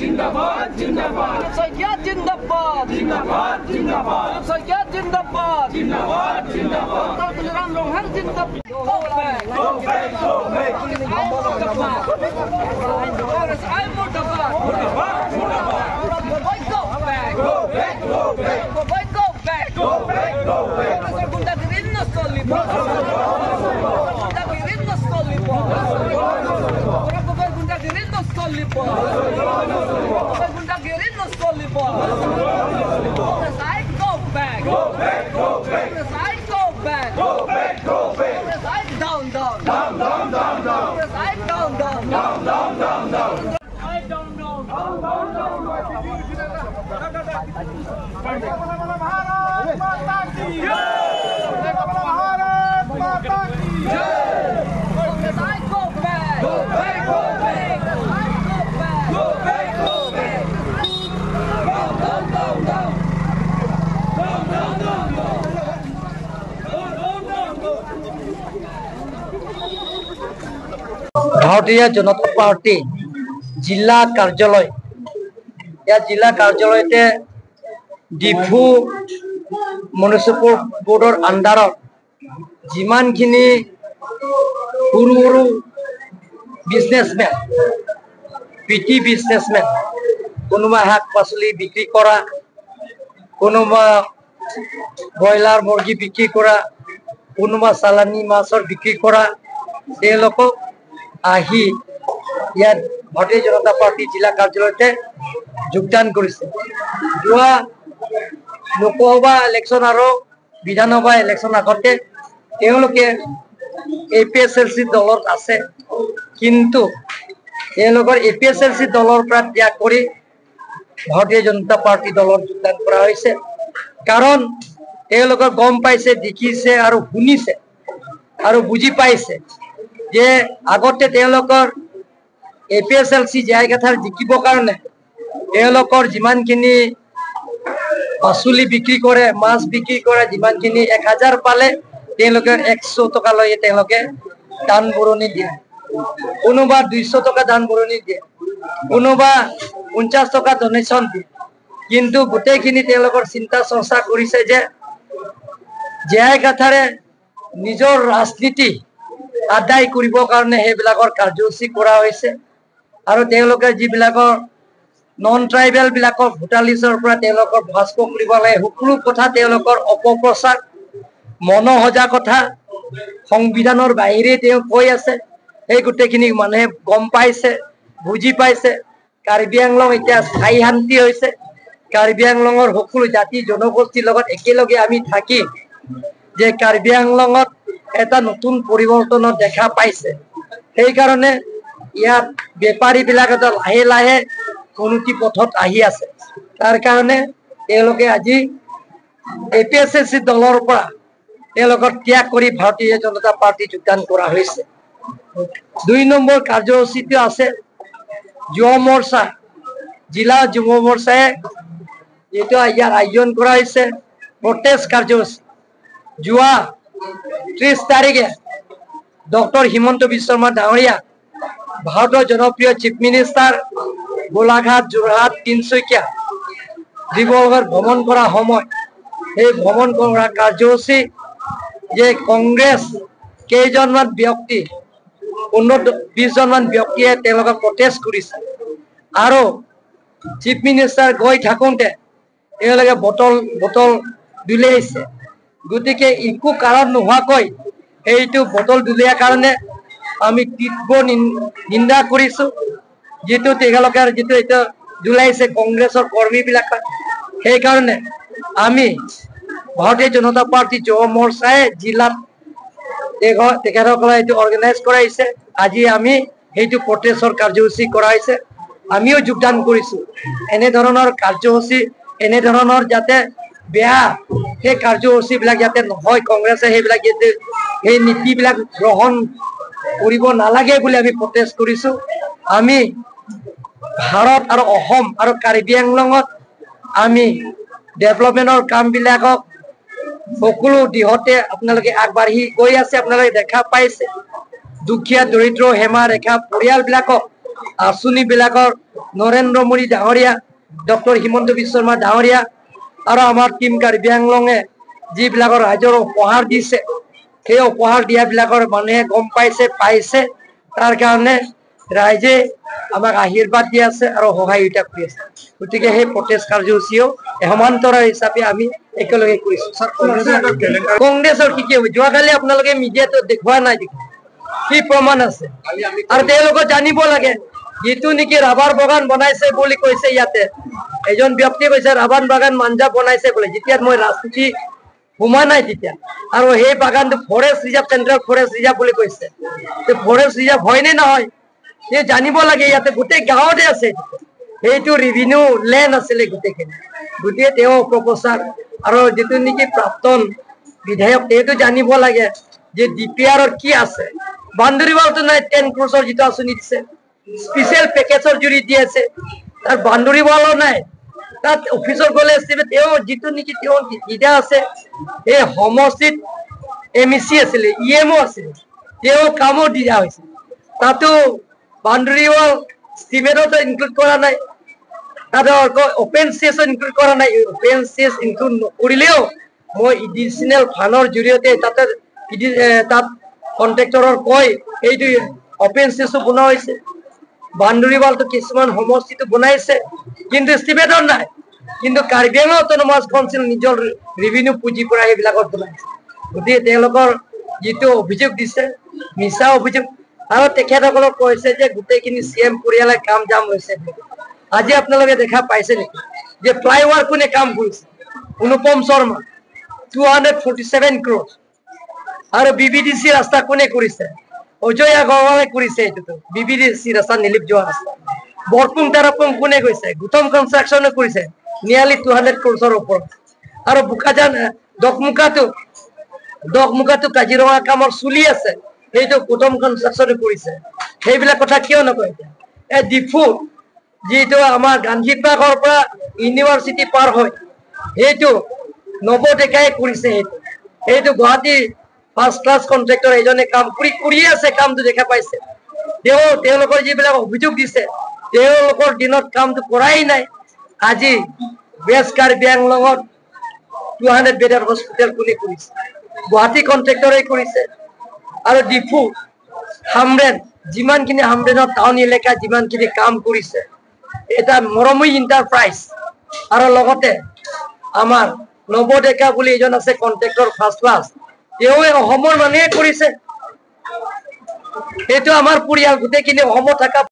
जिंदाबाद जिंदाबाद सैयद जिंदाबाद जिंदाबाद जिंदाबाद सैयद जिंदाबाद जिंदाबाद जिंदाबाद तुलराम रोहन जिंदाबाद Go back go back go back I Murtabad go back go back go back go back go back go back go back Gunda Girinno Stollipo Gunda Girinno Stollipo Gunda Girinno Stollipo Gunda Girinno Stollipo Side go back go back go back Side go back go back go back Side down down down down down down Side down down down down down down Side down down down down down Bharat माता की जय भारत माता की जय Side go back go back go back Side go back go back go back down down down down down down down Bharatiya Janata party जिला कार्यालय या जिला कार्यालयते Diphu municipal border आन्डारत जिमानखिनि सৰু सৰু businessmen पिटी businessmen कोनोबा শাক পাচলি বিক্ৰি কৰা কোনोबा ব্ৰইলাৰ মুৰ্গী বিক্ৰি কৰা কোনोबा চালানি মাছৰ বিক্ৰি কৰা তেওঁলোকক আহি ইয়াত ভাৰতীয় জনতা পাৰ্টি জিলা কাৰ্যালয়তে যোগদান কৰিছে যোৱা লোকসভা ইলেকশ্যন আৰু বিধানসভা ইলেকশ্যন আগতে তেওঁলোকে এপিএছএলসি দলত আছে কিন্তু তেওঁলোকৰ এপিএছএলসি দলৰ পৰা ত্যাগ কৰি ভাৰতীয় জনতা পাৰ্টি দলত যোগদান কৰা হৈছে কাৰণ তেওঁলোকৰ গম পাইছে দেখিছে আৰু শুনিছে আৰু বুজি পাইছে যে আগতে তেওঁলোকৰ এপিএছএলসি জায়গাথাৰ জিকিবৰ কাৰণে তেওঁলোকৰ যিমানখিনি পাচলি বিক্ৰী কৰে মাছ বিক্ৰী কৰে যিমানখিনি 1000 পালে তেওঁলোকে 100 টকা লৈ তেওঁলোকে দান বৰনি দিয়ে কোনোবা 200 টকা দান বৰনি দিয়ে কোনোবা 50 টকা ডোনেশন দিয়ে কিন্তু গোটেইখিনি তেওঁলোকৰ চিন্তা চৰ্চা কৰিছে যে জায়গাথাৰে নিজৰ ৰাজনীতি আদায় কৰিবৰ কাৰণে হেবিলাকৰ কাৰ্যসূচী কৰা হৈছে আৰু তেওঁলোকে যিবিলাকৰ নন ট্ৰাইবেল বিলাকৰ ভোটালিছৰ পৰা তেওঁলোকৰ ভাস্ক কৰিব লাগে সকলো কথা তেওঁলোকৰ অপপ্ৰচাৰ মনোহজা কথা সংবিধানৰ বাহিৰে তেওঁ কৈ আছে এই গোটেইখিনি মানুহে গম পাইছে বুজি পাইছে কাৰ্বি আংলং এতিয়া স্থায়ী শান্তি হৈছে কাৰ্বি আংলঙৰ সকলো জাতি জনগোষ্ঠীৰ লগত একেলগে আমি থাকি যে কাৰ্বি আংলঙত এটা নতুন পৰিৱৰ্তন দেখা পাইছে সেই কাৰণে ইয়াত বেপাৰী বিলাক লাহে লাহে উন্নতি পথত আহি আছে তাৰ কাৰণে তেওঁলোকে আজি এপিএছএলসি দলৰ পৰা তেওঁলোকৰ ত্যাগ কৰি ভাৰতীয় জনতা পাৰ্টি যোগদান কৰা হৈছে 2 নম্বৰ কাৰ্যসূচীটো আছে যুৱ মৰ্চা জিলা যুৱ মৰ্চাই যেটো ইয়াৰ আয়োজন কৰা হৈছে প্ৰটেষ্ট কাৰ্যসূচী যোৱা 30 তাৰিখে ডক্টৰ হিমন্ত বিশ্ব শৰ্মা ডাঙৰীয়া ভাৰতৰ জনপ্ৰিয় চিফ মিনিষ্টাৰ গোলাঘাট যোৰহাট তিনচুকীয়া ডিব্ৰুগড় ভ্ৰমণ কৰা সময় এই ভ্ৰমণ কৰা কাৰ্যসূচী যে কংগ্ৰেছ কেইজনমান ব্যক্তি 15-20 জনমান ব্যক্তিয়ে তেওঁলোকক প্ৰটেষ্ট কৰিছে আৰু চিফ মিনিষ্টাৰ গৈ থাকোঁতে তেওঁলোকে বটল দুলিয়াইছে গতিকে একো কাৰণ নোহোৱাকৈ এইটো বটল দুলিয়াৰ কাৰণে আমি তীব্ৰ নিন্দা কৰিছো যেটো তেওঁলোকৰ যেটো এটা দুলাইছে কংগ্ৰেছৰ কৰ্মীবিলাক সেই কাৰণে আমি ভাৰতীয় জনতা পাৰ্টি যুৱ মৰ্চাই জিলাত তেখেতসকলে এইটো অৰ্গেনাইজ কৰাইছে আজি আমি এইটো প্ৰটেষ্টৰ কাৰ্যসূচী কৰাইছে আমিও যোগদান কৰিছো এনে ধৰণৰ কাৰ্যসূচী এনে ধৰণৰ যাতে বেয়া সেই কাৰ্যসূচীবিলাক যাতে নহয় কংগ্ৰেছে সেইবিলাক যাতে এই নীতিবিলাক গ্ৰহণ কৰিব নালাগে বুলি আমি প্ৰটেষ্ট কৰিছো আমি ভাৰত আৰু অসম আৰু কাৰ্বি আংলঙত আমি ডেভেলপমেন্টৰ কামবিলাকক সকলো দিহতে আপোনালোকে আগবাঢ়ি গৈ আছে আপোনালোকে দেখা পাইছে দুখীয়া দৰিদ্ৰ হেমা ৰেখা পৰিয়ালবিলাকক আঁচনিবিলাকৰ নৰেন্দ্ৰ মোদী ডাঙৰীয়া, ডক্টৰ হিমন্ত বিশ্ব শৰ্মা ডাঙৰীয়া আৰু আমাৰ টিম কাৰ্বি আংলঙে যিবিলাকৰ ৰাইজৰ উপহাৰ দিছে, সেই উপহাৰ দিয়াবিলাকৰ মানুহে গম পাইছে তাৰ কাৰণে ৰাইজে আমাক আশীৰ্বাদ দি আছে আৰু সহায়িতা কৰি আছে। গতিকে সেই প্ৰটেষ্ট কাৰ্যসূচীও সমান্তৰাল হিচাপে আমি একেলগে কৰিছো। কংগ্ৰেছৰ কি হ'ব? যোৱাকালি আপোনালোকে মিডিয়াটো দেখুওৱা নাই দেখোন, কি প্ৰমাণ আছে? আৰু তেওঁলোকে জানিব লাগে, যিটো নেকি ৰাবাৰ বাগান বনাইছে বুলি কৈছে, ইয়াতে এজন ব্যক্তিয়ে কৈছে ৰাবাৰ বাগান মাঞ্জা বনাইছে বোলে, যেতিয়া মই ৰাজনীতি সোমা নাই তেতিয়া, আৰু সেই বাগানটো forest reserve, central forest reserve বুলি কৈছে। ফৰেষ্ট ৰিজাৰ্ভ হয় নে নহয় সেই জানিব লাগে। ইয়াতে গোটেই গাঁৱতে আছে, সেইটো ৰেভিনিউ লেণ্ড আছিলে গোটেইখিনি। গতিকে তেওঁ অপপ্ৰচাৰ আৰু যিটো নেকি প্ৰাক্তন বিধায়ক, সেইটো জানিব লাগে যে DPR কি আছে। বান্দৰীৱালটো নাই, 10 crores যিটো আঁচনি দিছে, স্পেচিয়েল পেকেজৰ জুৰি দি আছে, তাত বান্দৰীৱালো নাই। তাত অফিচত গ'লে তেওঁ যিটো নেকি তেওঁ দিদা আছে, এই সমষ্টিত MEC আছিলে, EMO আছিলে, তেওঁ কামো দিয়া হৈছে। তাতো বাউণ্ডাৰীৱাল ষ্টিমেটতো ইনক্লুড কৰা নাই, তাত অপেন চেছ ইনক্লুড কৰা নাই। অপেন চেছ ইনক্লুড নকৰিলেও মই এডিচনেল ফাণ্ডৰ জৰিয়তে তাত কন্ট্ৰেক্টৰৰ কৈ এইটো অপেন চেছো বনোৱা হৈছে। বাউণ্ডাৰীৱালটো কিছুমান সমষ্টিটো বনাইছে, কিন্তু ষ্টিমেটৰ নাই। কিন্তু কাৰ্বি আংলং অট'নমাছ কাউন্সিল নিজৰ ৰেভিনিউ পুঁজিৰ পৰা সেইবিলাকত বনাইছে। গতিকে তেওঁলোকৰ যিটো অভিযোগ দিছে, মিছা অভিযোগ। আৰু তেখেতসকলক কৈছে যে গোটেইখিনি CM পৰিয়ালে কাম জাম হৈছে। আজি আপোনালোকে দেখা পাইছে নেকি যে ফ্লাইঅভাৰ কোনে কাম কৰিছে? অনুপম শৰ্মা, 247 crores। আৰু BBDC ৰাস্তা কোনে কৰিছে? অজয় আগৰৱালে কৰিছে। এইটোতো BBDC ৰাস্তা, নিলিপ যোৱা ৰাস্তা। বৰপুং তাৰাপুং কোনে কৰিছে? গৌতম কনষ্ট্ৰাকশ্যনে কৰিছে, নিয়াৰলি 200 crores ওপৰত। আৰু বোকাজান দহমুখাটো কাজিৰঙা কামৰ চলি আছে, সেইটো গৌতম কনষ্ট্ৰাকশ্যনে কৰিছে। সেইবিলাক কথা কিয় নকয়? এই ডিফু যিটো আমাৰ গান্ধী পাৰ্কৰ পৰা ইউনিভাৰ্চিটি পাৰ হয়, সেইটো নৱ ডেকাই কৰিছে। সেইটো গুৱাহাটী ফাৰ্ষ্ট ক্লাছ কন্ট্ৰেক্টৰ এজনে কাম কৰিয়ে আছে, কামটো দেখা পাইছে। তেওঁলোকৰ যিবিলাক অভিযোগ দিছে, তেওঁলোকৰ দিনত কামটো কৰাই নাই। আজি ৱেষ্ট কাৰ্বি আংলঙত 200 বেডৰ হস্পিটেল কোনে কৰিছে? গুৱাহাটী কন্ট্ৰেক্টৰে কৰিছে। আৰু ডিফু হামৰেন, যিমানখিনি হামৰেনৰ টাউন এলেকাত যিমানখিনি কাম কৰিছে, এটা মৰমী ইণ্টাৰপ্ৰাইজ। আৰু লগতে আমাৰ নৱ ডেকা বুলি এজন আছে কন্ট্ৰেক্টৰ ফাৰ্ষ্ট ক্লাছ, তেওঁ অসমৰ মানুহে কৰিছে। সেইটো আমাৰ পৰিয়াল, গোটেইখিনি অসমত থকা